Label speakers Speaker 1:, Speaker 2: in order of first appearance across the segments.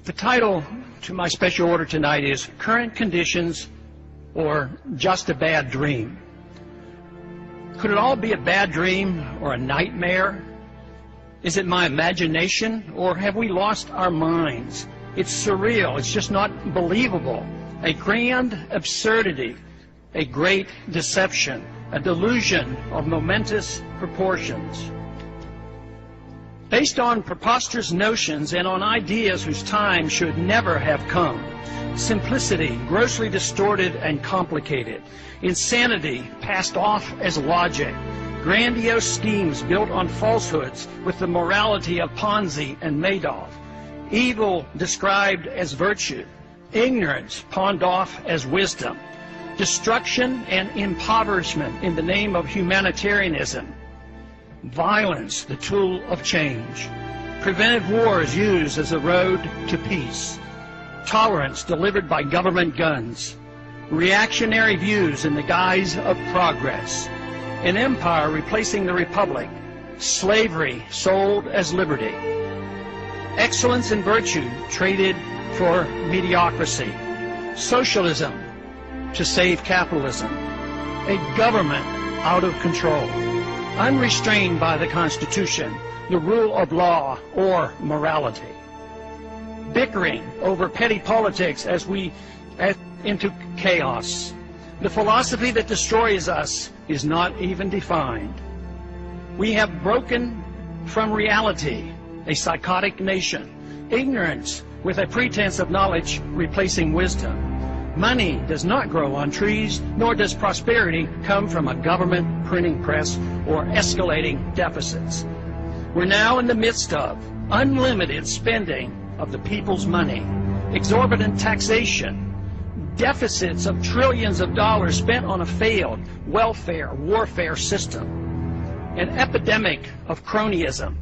Speaker 1: The title to my special order tonight is Current Conditions or Just a Bad Dream. Could it all be a bad dream or a nightmare? Is it my imagination, or have we lost our minds? It's surreal. It's just not believable. A grand absurdity, a great deception, a delusion of momentous proportions. Based on preposterous notions and on ideas whose time should never have come. Simplicity, grossly distorted and complicated. Insanity, passed off as logic. Grandiose schemes built on falsehoods with the morality of Ponzi and Madoff. Evil described as virtue. Ignorance pawned off as wisdom. Destruction and impoverishment in the name of humanitarianism. Violence, the tool of change. Preventive wars used as a road to peace. Tolerance delivered by government guns. Reactionary views in the guise of progress. An empire replacing the republic. Slavery sold as liberty. Excellence and virtue traded for mediocrity. Socialism to save capitalism. A government out of control. Unrestrained by the Constitution, the rule of law, or morality. Bickering over petty politics as we head into chaos. The philosophy that destroys us is not even defined. We have broken from reality, a psychotic nation. Ignorance with a pretense of knowledge replacing wisdom. Money does not grow on trees, nor does prosperity come from a government printing press or escalating deficits. We're now in the midst of unlimited spending of the people's money, exorbitant taxation, deficits of trillions of dollars spent on a failed welfare warfare system, an epidemic of cronyism,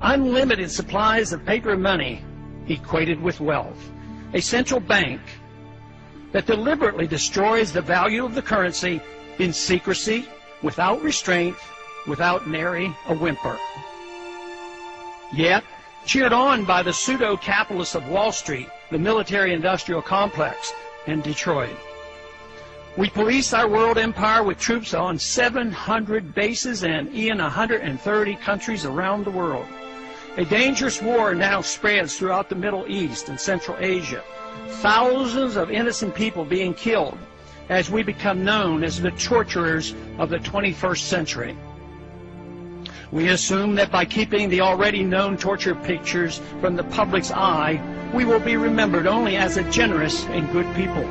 Speaker 1: unlimited supplies of paper money equated with wealth, a central bank that deliberately destroys the value of the currency in secrecy, without restraint, without nary a whimper. Yet, cheered on by the pseudo-capitalists of Wall Street, the military-industrial complex, and Detroit. We police our world empire with troops on 700 bases and in 130 countries around the world. A dangerous war now spreads throughout the Middle East and Central Asia. Thousands of innocent people being killed as we become known as the torturers of the 21st century. We assume that by keeping the already known torture pictures from the public's eye, we will be remembered only as a generous and good people.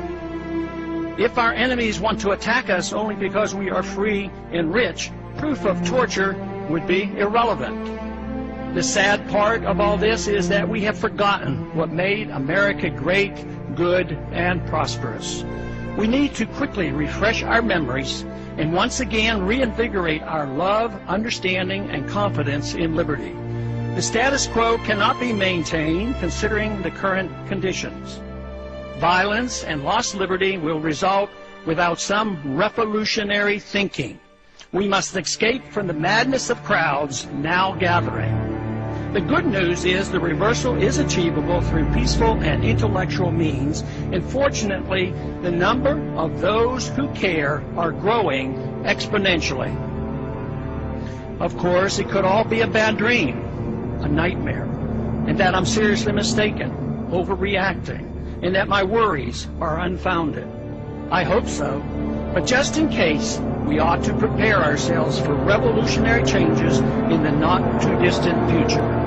Speaker 1: If our enemies want to attack us only because we are free and rich, proof of torture would be irrelevant. The sad part of all this is that we have forgotten what made America great, good, and prosperous. We need to quickly refresh our memories and once again reinvigorate our love, understanding, and confidence in liberty. The status quo cannot be maintained considering the current conditions. Violence and lost liberty will result without some revolutionary thinking. We must escape from the madness of crowds now gathering. The good news is the reversal is achievable through peaceful and intellectual means, and fortunately, the number of those who care are growing exponentially. Of course, it could all be a bad dream, a nightmare, and that I'm seriously mistaken, overreacting, and that my worries are unfounded. I hope so, but just in case, we ought to prepare ourselves for revolutionary changes in the not-too-distant future.